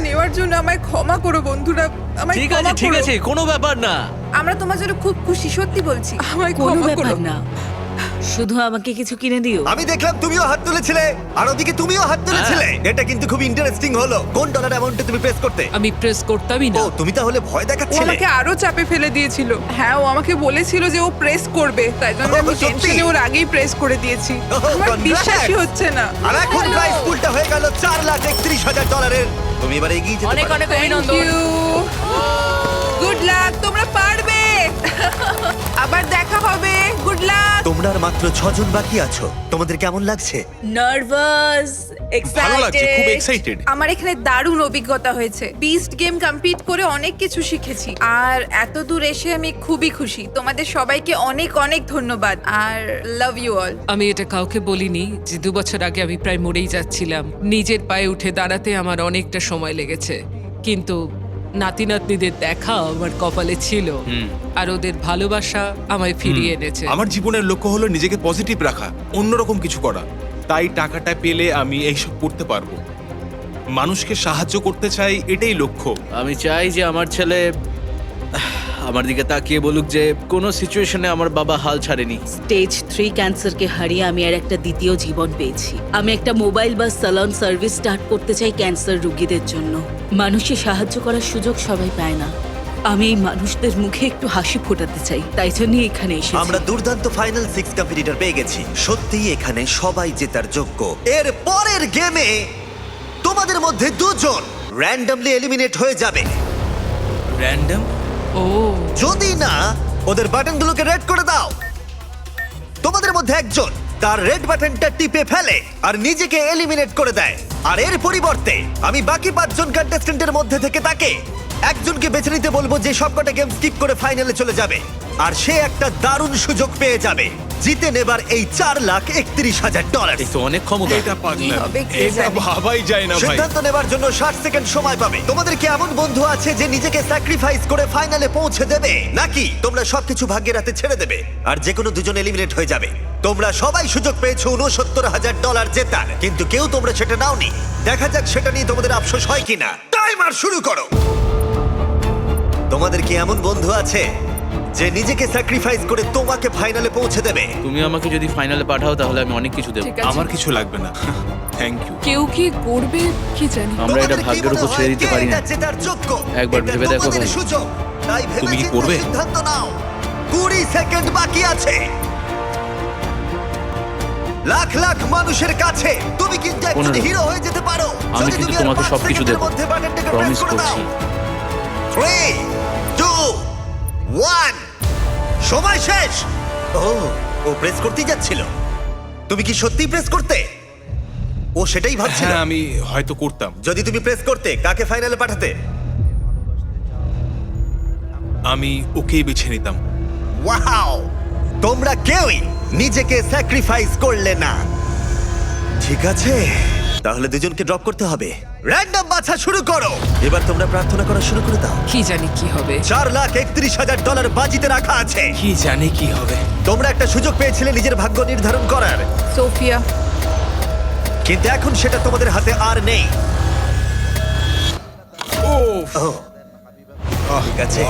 Speaker 7: নেওয়ার জন্য আমায় ক্ষমা করো বন্ধুরা, আমায়
Speaker 5: ঠিক
Speaker 7: ক্ষমা
Speaker 5: আছে ঠিক
Speaker 7: করো।
Speaker 5: আছে কোনো ব্যাপার না।
Speaker 7: আমরা তোমার জন্য খুব খুশি, সত্যি বলছি, আমায়
Speaker 3: কোনো
Speaker 7: ক্ষমা
Speaker 3: ব্যাপার
Speaker 7: করো।
Speaker 3: না, শুধু আমাকে কিছু কিনে দিও।
Speaker 1: আমি দেখলাম তুমিও হাত তুলেছিলে আর ওদিকে তুমিও হাত তুলেছিলে। এটা কিন্তু খুব ইন্টারেস্টিং হলো। কোন ডলার অ্যামাউন্টে তুমি প্রেস করতে?
Speaker 6: আমি প্রেস করতামই
Speaker 1: ও
Speaker 6: না।
Speaker 1: তুমি তাহলে ভয়
Speaker 7: ও
Speaker 1: দেখাচ্ছিলে।
Speaker 7: আমাকে আরো চাপে ফেলে দিয়েছিল। হ্যাঁ, ও আমাকে বলেছিল যে ও প্রেস করবে, তাই জন্য আমি
Speaker 1: সত্যি?
Speaker 7: টেনশনে ওর আগেই প্রেস করে দিয়েছি। আমার
Speaker 1: congrats!
Speaker 7: বিশ্বাসই হচ্ছে না।
Speaker 1: আর এখন প্রাইস পুলটা হয়ে গেল $4,31,000। তুমি এবার এগিয়ে যেতে
Speaker 6: অনেক
Speaker 1: পারো।
Speaker 6: অনেক
Speaker 7: থ্যাংক
Speaker 6: অভিনন্দন।
Speaker 7: ইউ, গুড লাক, তোমরা পারবে। আবার দেখা হবে, গুড লাক।
Speaker 1: তোমরা আর মাত্র 6 জন বাকি আছো। তোমাদের কেমন লাগছে?
Speaker 3: নার্ভাস,
Speaker 9: ভালো লাগছে, খুব
Speaker 3: এক্সাইটেড।
Speaker 9: এক্সাইটেড।
Speaker 7: আমার এখানে দারুণ অভিজ্ঞতা হয়েছে। বিস্ট গেম কমপ্লিট করে অনেক কিছু শিখেছি, আর এত দূর এসে আমি খুবই খুশি। তোমাদের সবাইকে অনেক অনেক ধন্যবাদ, আর লাভ ইউ অল।
Speaker 6: আমি এটা কাউকে বলিনি যে 2 বছর আগে আমি প্রায় মরেই যাচ্ছিলাম। নিজের পায়ে উঠে দাঁড়াতে আমার অনেকটা সময় লেগেছে, কিন্তু নাতি নাতনিদের দেখা আমার কপালে ছিল, আর ওদের ভালোবাসা আমায় ফিরিয়ে এনেছে।
Speaker 9: আমার জীবনের লক্ষ্য হলো নিজেকে পজিটিভ রাখা, অন্যরকম কিছু করা। তাই টাকাটা পেলে আমি এইসব করতে পারবো। মানুষকে সাহায্য করতে চাই, এটাই লক্ষ্য।
Speaker 5: আমি চাই যে আমার ছেলে আমার দিকে তাকিয়ে বলুক যে কোনো সিচুয়েশনে আমার বাবা হাল ছাড়েনি।
Speaker 3: স্টেজ 3 ক্যান্সারকে হারিয়ে আমি আর একটা দ্বিতীয় জীবন পেয়েছি। আমি একটা মোবাইল বা স্যালন সার্ভিস স্টার্ট করতে চাই ক্যান্সার রোগীদের জন্য। মানুষকে সাহায্য করার সুযোগ সবাই পায় না। আমি এই মানুষদের মুখে একটু হাসি ফোটাতে চাই, তাই জন্যই এখানে এসেছি।
Speaker 1: আমরা দুর্দান্ত ফাইনাল 6 কম্পিটিটর পেয়ে গেছি। সত্যিই এখানে সবাই জেতার যোগ্য। এর পরের গেমে তোমাদের মধ্যে 2 জন র্যান্ডমলি এলিমিনেট হয়ে যাবে,
Speaker 5: র্যান্ডম?
Speaker 6: ও
Speaker 1: যদি না ওদের বাটনগুলোকে রেড করে দাও। তোমাদের মধ্যে একজন তার রেড বাটনটা টিপে ফেলে আর নিজেকে এলিমিনেট করে দেয়, আর এর পরিবর্তে আমি বাকি 5 জন কন্টেস্ট্যান্টের মধ্যে থেকে তাকে একজনকে বেছে নিতে বলবো যে সবকটা গেম স্কিপ করে ফাইনালে চলে যাবে, আর সে একটা দারুণ সুযোগ পেয়ে যাবে জিতে নেবার এই $4,31,000।
Speaker 5: এই তো অনেক ক্ষমতা।
Speaker 9: এটা পাগলামি,
Speaker 7: হবে কে
Speaker 9: এটা
Speaker 7: জানে।
Speaker 9: ভাবাই যায় না ভাই।
Speaker 1: সিদ্ধান্ত নেবার জন্য 60 সেকেন্ড সময় পাবে। তোমাদের কি এমন বন্ধু আছে যে নিজেকে স্যাক্রিফাইস করে ফাইনালে পৌঁছে দেবে, নাকি তোমরা সবকিছু ভাগ্যের হাতে ছেড়ে দেবে আর যে কোনো 2 জন এলিমিনেট হয়ে যাবে? তোমরা সবাই সুযোগ পেয়েছো $69,000 জেতার, কিন্তু কেউ তোমরা সেটা নাওনি। দেখা যাক সেটা নিয়ে তোমাদের আফসোস হয় কিনা। টাইমার শুরু করো। তোমাদের কি এমন বন্ধু আছে যে নিজেকে স্যাক্রিফাইস করে তোমাকে ফাইনালে পৌঁছে দেবে?
Speaker 5: তুমি আমাকে যদি ফাইনালে পাঠাও তাহলে আমি অনেক কিছু দেবো।
Speaker 2: ঠিক আছে।
Speaker 9: আমার কিছু লাগবে না, থ্যাংক ইউ।
Speaker 2: কেউ কি করবে কি জানি।
Speaker 5: আমরা এটা
Speaker 1: তোমাদের কি
Speaker 5: ভাগ্যের
Speaker 1: মনে
Speaker 5: উপর ছেড়ে
Speaker 1: হয়
Speaker 5: দিতে
Speaker 1: কে
Speaker 5: পারি না।
Speaker 1: এটা জেতার যোগ্য?
Speaker 5: একবার
Speaker 1: এটা
Speaker 5: ভেবে দেখো
Speaker 1: তোমাদের
Speaker 5: ভাই।
Speaker 1: সুযোগ। তাই ভেবে
Speaker 9: তুমি কি
Speaker 1: চিন্তে
Speaker 9: করবে?
Speaker 1: সিদ্ধান্ত নাও। 20 সেকেন্ড বাকি আছে। লাখ লাখ মানুষের কাছে তুমি কিন্তু একজন
Speaker 5: 15
Speaker 1: হিরো হয়ে যেতে পারো।
Speaker 5: আমি
Speaker 1: যদি
Speaker 5: কিন্তু
Speaker 1: তুমি আর
Speaker 5: তোমাকে
Speaker 1: 5
Speaker 5: সবকিছু
Speaker 1: সেকেন্ডের
Speaker 5: দেবো।
Speaker 1: মধ্যে বাটনটাকে প্রেস
Speaker 5: Promise
Speaker 1: করে দাও।
Speaker 5: করছি।
Speaker 1: 3, 2, 1, সময় শেষ। ও প্রেস করতেই যাচ্ছিল। তুমি কি সত্যি প্রেস করতে? ও সেটাই ভাবছিল।
Speaker 9: হ্যাঁ, আমি হয়তো করতাম।
Speaker 1: যদি তুমি প্রেস করতে, কাকে ফাইনালে পাঠাতে?
Speaker 9: আমি ওকেই বেছে নিতাম।
Speaker 1: ওয়াও, তোমরা কেউই নিজেকে স্যাক্রিফাইস করলে না। ঠিক আছে, তাহলে 2 জনকে ড্রপ করতে হবে। র্যান্ডম বাছা শুরু করো। এবার তোমরা প্রার্থনা করা শুরু করে দাও।
Speaker 6: কি জানি কি হবে।
Speaker 1: $4,31,000 বাজিতে রাখা আছে।
Speaker 9: কি জানি কি হবে।
Speaker 1: তোমরা একটা সুযোগ পেয়েছিলে নিজের ভাগ্য নির্ধারণ করার,
Speaker 7: সোফিয়া,
Speaker 1: কিন্তু এখন সেটা তোমাদের হাতে আর নেই।
Speaker 9: ও
Speaker 1: ঠিক আছে,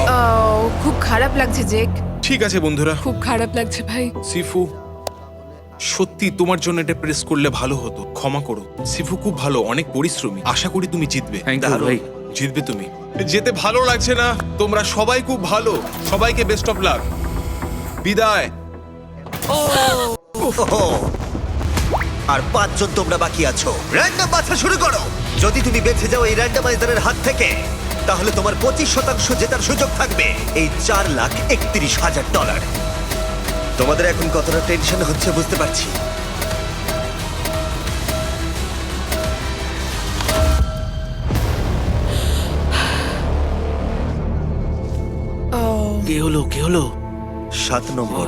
Speaker 7: খুব খারাপ লাগছে জেক।
Speaker 9: ঠিক আছে বন্ধুরা।
Speaker 2: খুব খারাপ লাগছে ভাই।
Speaker 9: সিফু, সত্যি তোমার জন্য এটা প্রেস করলে ভালো হতো, ক্ষমা করো। সিফু খুব ভালো, অনেক পরিশ্রমী। আশা করি তুমি জিতবে।
Speaker 5: থ্যাংক ইউ ভাই।
Speaker 9: জিতবে তুমি। যেতে ভালো লাগছে না। তোমরা সবাই খুব ভালো। সবাইকে বেস্ট অফ লাক। বিদায়।
Speaker 1: ওহো। আর 5 জন তোমরা বাকি আছো। র্যান্ডম বাছা শুরু করো। যদি তুমি বেঁচে যাও এই র্যান্ডমাইজারের হাত থেকে, তাহলে তোমার 25% জেতার সুযোগ থাকবে এই $4,31,000। তোমাদের এখন কতটা টেনশন হচ্ছে বুঝতে পারছি।
Speaker 5: কে হলো কে হলো?
Speaker 1: 7 নম্বর।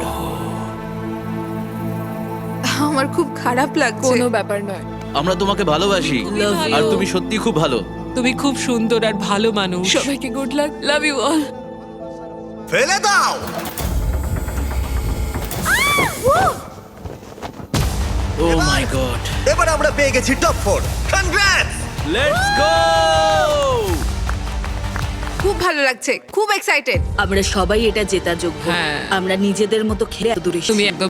Speaker 7: আমার খুব খারাপ লাগছে।
Speaker 2: কোনো ব্যাপার নয়।
Speaker 5: আমরা তোমাকে ভালোবাসি,
Speaker 3: Love you.
Speaker 5: আর তুমি সত্যি খুব ভালো।
Speaker 6: তুমি খুব সুন্দর আর ভালো মানুষ।
Speaker 2: সবাইকে good luck, love you all.
Speaker 1: ফেলে দাও।
Speaker 5: ও মাই গড,
Speaker 1: এবার আমরা পেয়ে গেছি টপ 4। কনগ্রাটস।
Speaker 5: Let's go!
Speaker 7: খুব ভালো লাগছে, খুব এক্সাইটেড।
Speaker 3: আমরা সবাই এটা জেতার যোগ্য।
Speaker 6: হ্যাঁ।
Speaker 3: আমরা নিজেদের মতো খেলে এত দূরে
Speaker 6: তুমি
Speaker 3: এসেছি।
Speaker 6: একদম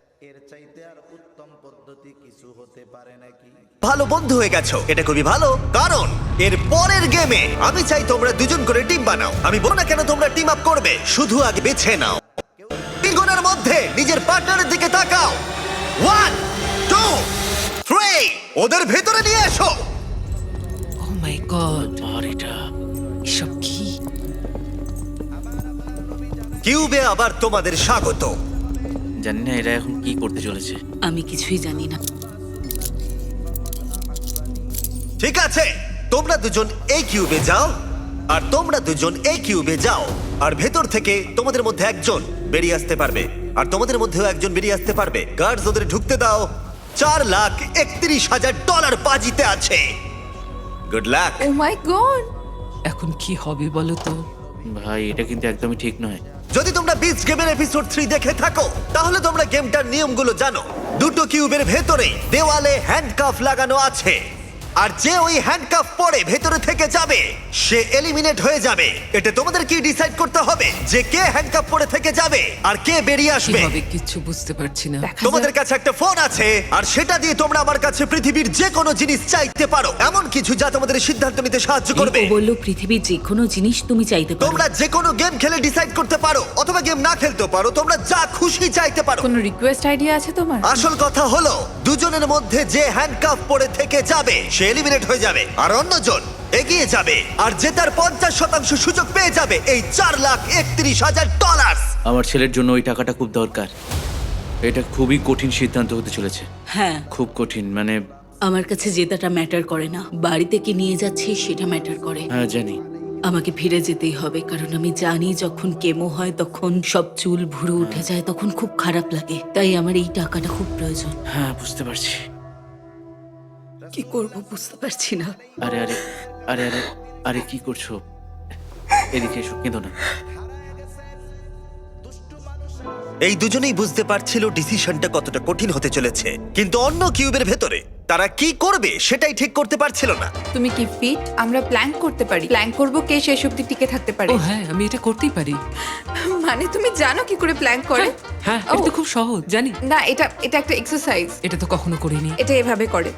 Speaker 1: ভালো বন্ধু হয়ে গেছো, এটা খুবই ভালো। কারণ এর পরের গেমে আমি চাই তোমরা দুজন করে টিম বানাও। আমি বলবো না কেন তোমরা টিম আপ করবে, শুধু আগে বেছে নাও। তিনজনের মধ্যে নিজের পার্টনারের দিকে তাকাও। 1 2 3 ওদের ভেতরে নিয়ে এসো।
Speaker 6: ও মাই গড, আর এটা এসব কি?
Speaker 1: কিউবে আবার তোমাদের স্বাগত।
Speaker 5: জানি না এরা এখন কি করতে চলেছে।
Speaker 3: আমি কিছুই জানি না।
Speaker 1: ঠিক আছে, তোমরা দুজন এই কিউবে যাও আর তোমরা দুজন এই কিউবে যাও, আর ভেতর থেকে তোমাদের মধ্যে একজন বেরিয়ে আসতে পারবে, আর তোমাদের মধ্যেও একজন বেরিয়ে আসতে পারবে। গার্ডস ওদের ঢুকতে দাও। $4,31,000 বাজিতে আছে। Good luck.
Speaker 2: Oh my god,
Speaker 6: এখন কি হবে বলো তো?
Speaker 5: ভাই এটা কিন্তু একদমই ঠিক নয়।
Speaker 1: যদি তোমরা বিচ গেমের এপিসোড 3 দেখে থাকো তাহলে তোমরা গেমটার নিয়মগুলো জানো। দুটো কিউবের ভেতরে দেওয়ালে হ্যান্ডকাফ লাগানো আছে, আর যে ওই হ্যান্ডকাফ পরে ভেতরে থেকে যাবে সে এলিমিনেট হয়ে যাবে। এটা তোমাদের কি ডিসাইড করতে হবে যে কে হ্যান্ডকাফ পরে থেকে যাবে আর কে বেরিয়ে
Speaker 6: কি
Speaker 1: আসবে।
Speaker 6: হবে কিচ্ছু বুঝতে পারছি না।
Speaker 1: তোমাদের কাছে একটা ফোন আছে, আর সেটা দিয়ে তোমরা আমার কাছে পৃথিবীর যে কোনো জিনিস চাইতে পারো, এমন কিছু যা তোমাদের সিদ্ধান্ত নিতে সাহায্য করবে।
Speaker 3: ও বললো পৃথিবীর যে কোনো জিনিস তুমি চাইতে পারো।
Speaker 1: তোমরা যে কোনো গেম খেলে ডিসাইড করতে পারো, অথবা গেম না খেলতে পারো। তোমরা যা খুশি চাইতে পারো।
Speaker 7: কোনো রিকোয়েস্ট আইডিয়া আছে তোমার?
Speaker 1: আসল কথা হলো দুজনের মধ্যে যে হ্যান্ডকাফ পরে থেকে যাবে সে এলিমিনেট হয়ে যাবে, আর অন্যজন এগিয়ে যাবে, আর জেতার 50% সুযোগ পেয়ে যাবে এই $4,31,000।
Speaker 5: আমার ছেলের জন্য ওই টাকাটা খুব দরকার। এটা খুবই কঠিন সিদ্ধান্ত হতে চলেছে।
Speaker 3: হ্যাঁ,
Speaker 5: খুব কঠিন, মানে
Speaker 3: আমার কাছে জেতাটা ম্যাটার করে না, বাড়িতে কি নিয়ে যাচ্ছি সেটা ম্যাটার করে।
Speaker 5: হ্যাঁ জানি।
Speaker 3: আমাকে ফিরে যেতেই হবে, কারণ আমি জানি যখন কেমো হয় তখন সব চুল ভুরু উঠে যায়, তখন খুব খারাপ লাগে। তাই আমার এই টাকাটা খুব প্রয়োজন।
Speaker 5: হ্যাঁ বুঝতে পারছি।
Speaker 3: কি করব বুঝতে পারছি না।
Speaker 5: আরে আরে আরে আরে আরে কি করছো? এদিকে এসো, কেঁদো না।
Speaker 1: এই দুজনেই বুঝতে পারছিল ডিসিশনটা কতটা কঠিন হতে চলেছে, কিন্তু অন্য কিউবের ভেতরে তারা কি করবে সেটাই ঠিক করতে পারছিল না।
Speaker 7: তুমি কি ফিট? আমরা প্ল্যান করতে পারি, প্ল্যান করব কে শেষ অবধি টিকে থাকতে পারে।
Speaker 6: ও হ্যাঁ, আমি এটা করতেই পারি।
Speaker 7: মানে তুমি জানো কি করে প্ল্যান করে?
Speaker 6: হ্যাঁ, এটা তো খুব সহজ, জানি।
Speaker 7: না, এটা এটা একটা এক্সারসাইজ।
Speaker 6: এটা তো কখনো করিনি,
Speaker 7: এটা এভাবে করে।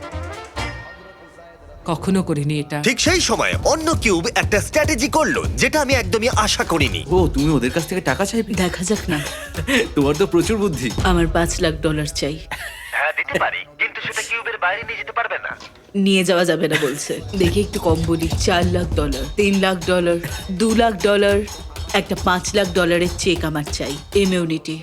Speaker 6: কখনো করিনি এটা।
Speaker 1: ঠিক সেই সময় অন্য কিউব একটা স্ট্র্যাটেজি করলো যেটা আমি একদমই আশা করিনি।
Speaker 5: ও তুমি ওদের কাছ থেকে টাকা চাইবে?
Speaker 3: দেখা যাক না।
Speaker 5: তোমার তো প্রচুর বুদ্ধি।
Speaker 3: আমার $5,00,000 চাই।
Speaker 1: হ্যাঁ দিতে পারি, কিন্তু সেটা কিউবের বাইরে নিয়ে যেতে পারবে না।
Speaker 3: নিয়ে যাওয়া যাবে না বলছে। দেখি একটু কম বলি। $4,00,000, $3,00,000, $2,00,000, একটা $5,00,000 চেক আমার চাই। ইমিউনিটি।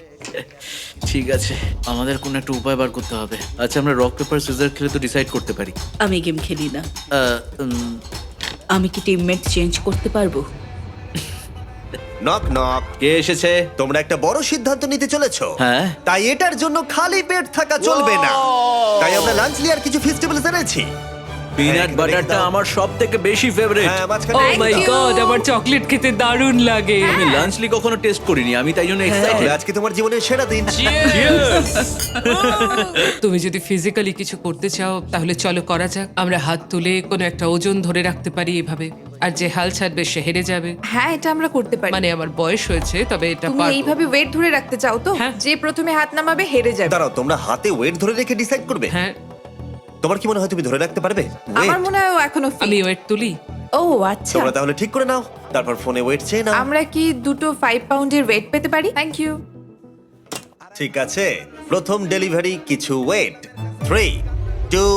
Speaker 5: ঠিক আছে, আমাদের কোনো একটা উপায় বার করতে হবে। আচ্ছা আমরা রক পেপার সিজার খেলে তো ডিসাইড করতে পারি।
Speaker 3: আমি গেম খেলি না।
Speaker 5: আহ, উম,
Speaker 3: আমি কি টিমমেট চেঞ্জ করতে পারবো?
Speaker 1: Knock knock.
Speaker 5: কে এসেছে?
Speaker 1: তোমরা একটা বড় সিদ্ধান্ত নিতে চলেছো।
Speaker 5: হ্যাঁ।
Speaker 1: তাই এটার জন্য খালি পেট থাকা চলবে না। তাই আমরা লাঞ্চ লিয়ার কিছু ফেস্টিভ্যালস এনেছি।
Speaker 5: পিনাট
Speaker 1: হ্যাঁ,
Speaker 5: বাটারটা
Speaker 1: দাও।
Speaker 5: আমার সব থেকে বেশি ফেভারিট।
Speaker 1: হ্যাঁ
Speaker 6: ও
Speaker 1: মাঝখানে
Speaker 6: মাই
Speaker 7: you.
Speaker 6: গড, আমার চকলেট খেতে দারুণ লাগে।
Speaker 5: আমি লাঞ্চলি কখনো টেস্ট করিনি, আমি তাই জন্য এক্সাইটেড।
Speaker 1: তাহলে আজকে তোমার জীবনের সেরা দিন।
Speaker 6: তুমি যদি ফিজিক্যালি কিছু করতে চাও তাহলে চলো করা যাক। আমরা হাত তুলে কোনো একটা ওজন ধরে রাখতে পারি এভাবে, আর যে হাল ছাড়বে সে হেরে যাবে।
Speaker 7: হ্যাঁ, এটা আমরা করতে পারি।
Speaker 6: মানে আমার বয়স হয়েছে, তবে এটা
Speaker 7: তুমি
Speaker 6: পারবো।
Speaker 7: এইভাবে ওয়েট ধরে রাখতে চাও তো?
Speaker 6: হ্যাঁ।
Speaker 7: যে প্রথমে হাত নামাবে হেরে যাবে।
Speaker 1: দাঁড়াও, তোমরা হাতে ওয়েট ধরে রেখে ডিসাইড করবে?
Speaker 6: হ্যাঁ,
Speaker 1: তোমার কি মনে হয় তুমি ধরে রাখতে পারবে
Speaker 7: আমার
Speaker 1: Weight?
Speaker 7: মনে হয় ও এখনো
Speaker 6: আমি
Speaker 7: fit।
Speaker 6: ওয়েট তুলি।
Speaker 7: ও আচ্ছা।
Speaker 1: তোমরা তাহলে ঠিক করে নাও, তারপর ফোনে ওয়েট চেয়ে নাও।
Speaker 7: আমরা কি দুটো 5 পাউন্ডের ওয়েট পেতে পারি? Thank you.
Speaker 1: ঠিক আছে, প্রথম ডেলিভারি কিছু ওয়েট। 3 2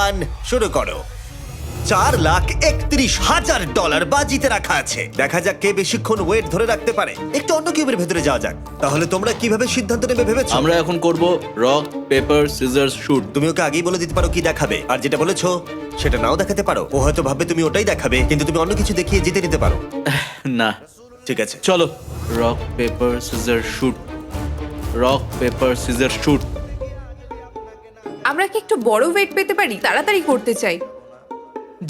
Speaker 1: 1 শুরু করো। $4,31,000 বাজিতে রাখা আছে। দেখা যাক কে বেশিক্ষণ ওয়েট ধরে রাখতে পারে। একটু অন্য কিউবের ভেতরে যাওয়া যাক। তাহলে তোমরা কিভাবে সিদ্ধান্ত নেবে ভেবেছো?
Speaker 5: আমরা এখন করব রক পেপার সিজার শুট।
Speaker 1: তুমি ওকে আগেই বলে দিতে পারো কি দেখাবে, আর যেটা বলেছো সেটা নাও দেখাতে পারো। ও হয়তো ভাববে তুমি ওটাই দেখাবে, কিন্তু তুমি অন্য কিছু দেখিয়ে জিতে নিতে পারো।
Speaker 5: না,
Speaker 1: ঠিক আছে,
Speaker 5: চলো rock paper scissor shoot. Rock paper scissor shoot.
Speaker 7: আমরা কি একটু বড় ওয়েট পেতে পারি? তাড়াতাড়ি করতে চাই।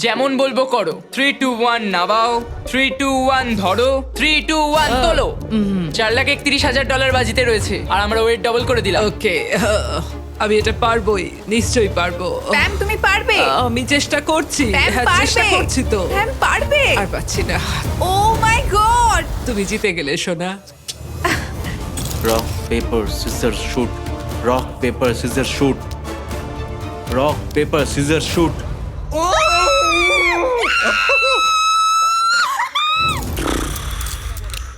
Speaker 10: যেমন বলবো করো। 3 2 1 নামাও, 3 2 1 ধরো, 3 2 1 তোলো। $4,31,000 বাজিতে রয়েছে, আর আমরা ওয়েট ডবল করে দিলাম।
Speaker 6: ওকে, আমি এটা পারবোই, নিশ্চয়ই পারবো।
Speaker 7: প্যাম, তুমি পারবে।
Speaker 6: আমি চেষ্টা করছি।
Speaker 7: প্যাম
Speaker 6: হ্যাঁ, চেষ্টা
Speaker 7: পারবে।
Speaker 6: করছি তো।
Speaker 7: প্যাম পারবে।
Speaker 6: আর পাচ্ছি না।
Speaker 7: ও মাই গড
Speaker 6: তুমি জিতে গেলে সোনা।
Speaker 5: Rock paper scissor shoot, rock paper scissor shoot, rock paper scissor shoot.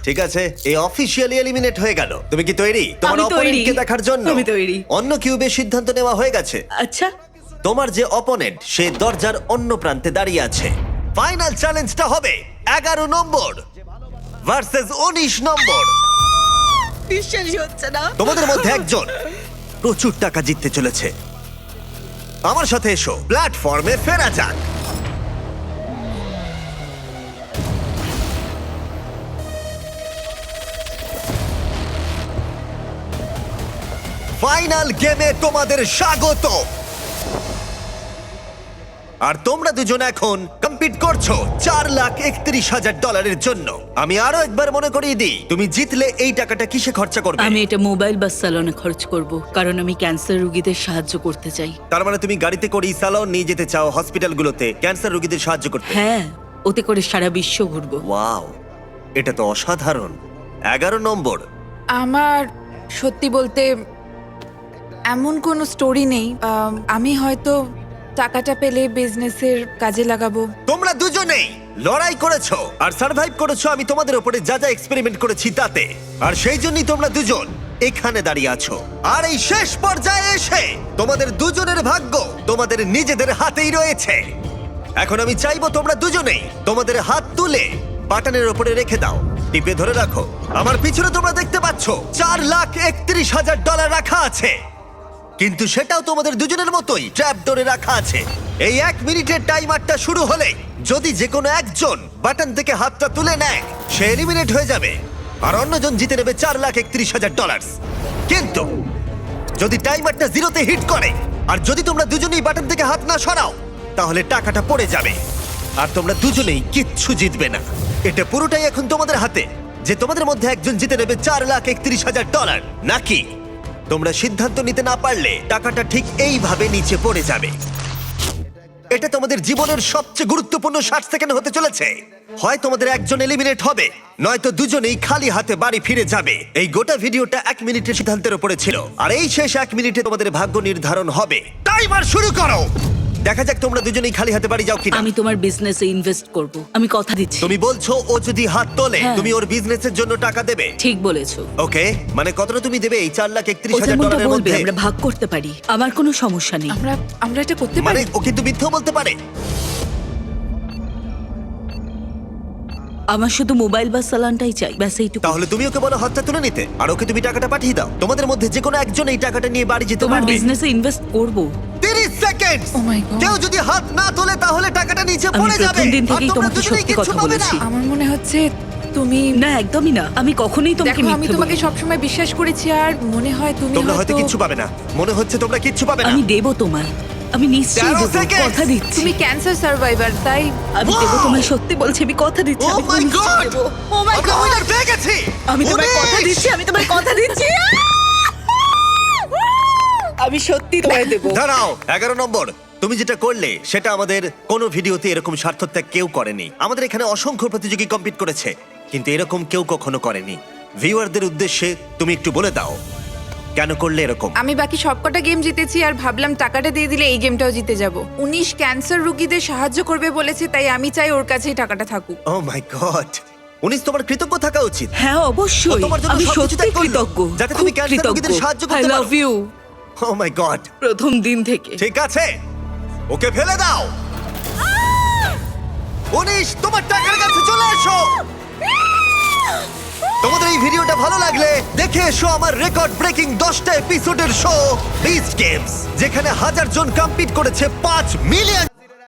Speaker 1: ঠিক আছে, এই অফিসিয়ালি এলিমিনেট হয়ে গেল। তুমি কি তৈরি তোমার
Speaker 3: আমি তৈরি।
Speaker 1: অপোনেন্টকে দেখার জন্য?
Speaker 3: আমি তৈরি।
Speaker 1: অন্য কিউবের সিদ্ধান্ত নেওয়া হয়ে গেছে।
Speaker 3: আচ্ছা,
Speaker 1: তোমার যে অপোনেন্ট সে দরজার অন্য প্রান্তে দাঁড়িয়ে আছে। ফাইনাল চ্যালেঞ্জটা হবে 11 নম্বর ভার্সেস 19 নম্বর।
Speaker 3: বিশ্বাসই হচ্ছে না।
Speaker 1: তোমাদের মধ্যে একজন প্রচুর টাকা জিততে চলেছে। আমার সাথে এসো, প্ল্যাটফর্মে ফেরা যাক। ফাইনাল গেমে তোমাদের স্বাগত। আর তোমরা দুজন এখন কম্পিট করছো $4,31,000 জন্য। আমি আরো একবার মনে করিয়ে দিই, তুমি জিতলে এই টাকাটা কিসে খরচা করবে?
Speaker 3: আমি এটা মোবাইল বা স্যালনে খরচ করব, কারণ আমি ক্যান্সার রোগীদের সাহায্য করতে চাই।
Speaker 1: তার মানে তুমি গাড়িতে করেই স্যালন নিয়ে যেতে চাও হসপিটালগুলোতে ক্যান্সার রোগীদের সাহায্য করতে?
Speaker 3: হ্যাঁ, ওতে করে সারা বিশ্ব ঘুরবো।
Speaker 1: ওয়াও, এটা তো অসাধারণ। 11 নম্বর।
Speaker 7: আমার সত্যি বলতে এমন কোনো স্টোরি নেই। আমি হয়তো টাকাটা পেলে বিজনেসের কাজে লাগাবো।
Speaker 1: তোমরা দুজনেই লড়াই করেছো আর সার্ভাইভ করেছো আমি তোমাদের উপরে যা যা এক্সপেরিমেন্ট করেছি তাতে। আর সেই জন্যই তোমরা দুজন এখানে দাঁড়িয়ে আছো। আর এই শেষ পর্যায়ে এসে তোমাদের দুজনের ভাগ্য তোমাদের নিজেদের হাতেই রয়েছে। এখন আমি চাইবো তোমরা দুজনেই তোমাদের হাত তুলে বাটনের উপরে রেখে দাও, টিপে ধরে রাখো। আমার পিছনে তোমরা দেখতে পাচ্ছ $4,31,000 রাখা আছে, কিন্তু সেটাও তোমাদের দুজনের মতোই ট্র্যাপ ডোরে রাখা আছে। এই 1 মিনিটের টাইমারটা শুরু হলে যদি যে কোনো একজন বাটন থেকে হাতটা তুলে নেয় সে এলিমিনেট হয়ে যাবে, আর অন্যজন জিতে নেবে $4,31,000। কিন্তু যদি টাইমারটা জিরোতে হিট করে আর যদি তোমরা দুজনেই বাটন থেকে হাত না সরাও তাহলে টাকাটা পড়ে যাবে আর তোমরা দুজনেই কিচ্ছু জিতবে না। এটা পুরোটাই এখন তোমাদের হাতে যে তোমাদের মধ্যে একজন জিতে নেবে $4,31,000 নাকি তোমরা সিদ্ধান্ত নিতে না পারলে টাকাটা ঠিক এইভাবে নিচে পড়ে যাবে। এটা তোমাদের জীবনের সবচেয়ে গুরুত্বপূর্ণ 60 সেকেন্ড হতে চলেছে। হয় তোমাদের একজন এলিমিনেট হবে, নয়তো দুজনেই খালি হাতে বাড়ি ফিরে যাবে। এই গোটা ভিডিওটা 1 মিনিটের সিদ্ধান্তের উপরে ছিল, আর এই শেষ 1 মিনিটে তোমাদের ভাগ্য নির্ধারণ হবে। টাইমার শুরু করো। দেখা যাক তোমরা দুজনেই খালি হাতে বাড়ি যাও কিনা।
Speaker 3: আমি তোমার বিজনেসে ইনভেস্ট করব, আমি কথা দিচ্ছি।
Speaker 1: তুমি বলছো ও যদি হাত তোলে
Speaker 3: হ্যাঁ।
Speaker 1: তুমি ওর বিজনেসের জন্য টাকা দেবে?
Speaker 3: ঠিক বলেছো।
Speaker 1: ওকে, মানে কতটা তুমি দেবে এই
Speaker 3: ও যেমনটা
Speaker 1: $4,31,000 এর
Speaker 3: বলবে
Speaker 1: মধ্যে?
Speaker 3: আমরা ভাগ করতে পারি, আমার কোনো সমস্যা নেই।
Speaker 7: আমরা এটা করতে
Speaker 1: মানে
Speaker 7: পারি।
Speaker 1: ও কিন্তু মিথ্যা বলতে পারে।
Speaker 3: আমার শুধু মোবাইল বা স্যালনটাই চাই, ব্যাস এইটুকু।
Speaker 1: তাহলে তুমি ওকে বলো হাতটা তুলে নিতে আর ওকে তুমি টাকাটা পাঠিয়ে দাও। তোমাদের মধ্যে যে কোনো একজন এই টাকাটা নিয়ে বাড়ি যেতে
Speaker 3: তোমার
Speaker 1: পারবে।
Speaker 3: বিজনেসে ইনভেস্ট করব।
Speaker 1: 30 সেকেন্ড।
Speaker 7: Oh my God!
Speaker 1: কেউ যদি হাত না তোলে তাহলে টাকাটা নিচে
Speaker 3: আমি
Speaker 1: পড়ে যাবে।
Speaker 3: প্রথম দিন
Speaker 1: আর
Speaker 3: থেকেই
Speaker 1: তোমরা
Speaker 3: তোমাকে
Speaker 1: দুজনেই
Speaker 3: সত্যি
Speaker 1: কিচ্ছু
Speaker 3: কথা
Speaker 1: পাবে না।
Speaker 3: বলেছি।
Speaker 7: আমার মনে হচ্ছে তুমি
Speaker 3: না, একদমই না, আমি কখনোই তোমাকে
Speaker 7: দেখো, আমি
Speaker 3: মিথ্যে
Speaker 7: তোমাকে
Speaker 3: বলিনি।
Speaker 7: সবসময় বিশ্বাস করেছি আর মনে হয় তুমি
Speaker 1: তোমরা হয়তো
Speaker 7: হয়তো
Speaker 1: কিচ্ছু পাবে না, মনে হচ্ছে তোমরা কিচ্ছু পাবে না।
Speaker 3: আমি দেবো তোমায়, আমি নিশ্চয়ই
Speaker 1: 13
Speaker 3: দেবো,
Speaker 1: seconds!
Speaker 3: কথা দিচ্ছি।
Speaker 7: তুমি ক্যান্সার সার্ভাইভার, তাই
Speaker 3: আমি
Speaker 1: Wow!
Speaker 3: দেবো তোমায়, সত্যি বলছি, আমি কথা দিচ্ছি।
Speaker 1: Oh
Speaker 3: আমি
Speaker 1: my
Speaker 3: নিশ্চয়ই
Speaker 1: God!
Speaker 3: দেবো। Oh my
Speaker 1: আমরা
Speaker 3: God!
Speaker 1: winner পেয়ে গেছি।
Speaker 3: আমি তোমায় কথা
Speaker 1: 19!
Speaker 3: দিচ্ছি, আমি তোমায় কথা দিচ্ছি। আমি সত্যি তোমায় দেবো।
Speaker 1: দাঁড়াও, 11 নম্বর। তুমি যেটা করলে সেটা আমাদের কোনো ভিডিওতে এরকম স্বার্থত্যাগ কেউ করেনি। আমাদের এখানে অসংখ্য প্রতিযোগী কম্পিট করেছে, কিন্তু এরকম কেউ কখনো করেনি। ভিউয়ারদের উদ্দেশ্যে তুমি একটু বলে দাও কেন করলে এরকম।
Speaker 7: আমি বাকি সবকটা গেম জিতেছি আর ভাবলাম টাকাটা দিয়ে দিলে এই গেমটাও জিতে যাব। 19 ক্যান্সার রোগীদের সাহায্য করবে বলেছে, তাই আমি চাই ওর কাছেই টাকাটা থাকুক।
Speaker 1: ও মাই গড, 19 তোমার কৃতজ্ঞ থাকা উচিত।
Speaker 3: হ্যাঁ,
Speaker 1: ও
Speaker 3: অবশ্যই,
Speaker 1: তোমার জন্য
Speaker 3: আমি
Speaker 1: সবকিছু
Speaker 3: সত্যি
Speaker 1: ত্যাগ করলো,
Speaker 3: কৃতজ্ঞ,
Speaker 1: যাতে তুমি
Speaker 3: খুব
Speaker 1: ক্যান্সার রোগীদের
Speaker 3: কৃতজ্ঞ।
Speaker 1: সাহায্য
Speaker 3: I
Speaker 1: করতে পারো।
Speaker 3: love you।
Speaker 1: Oh my God,
Speaker 3: প্রথম দিন থেকে।
Speaker 1: ঠিক আছে, ওকে ফেলে দাও। 19 তোমার টাকার কাছে চলে এসো। তোমাদের এই ভিডিওটা ভালো লাগলে দেখে এসো আমার রেকর্ড ব্রেকিং 10টা এপিসোডের শো বিস্ট গেমস, যেখানে 1000 জন কম্পিট করেছে 5 মিলিয়ন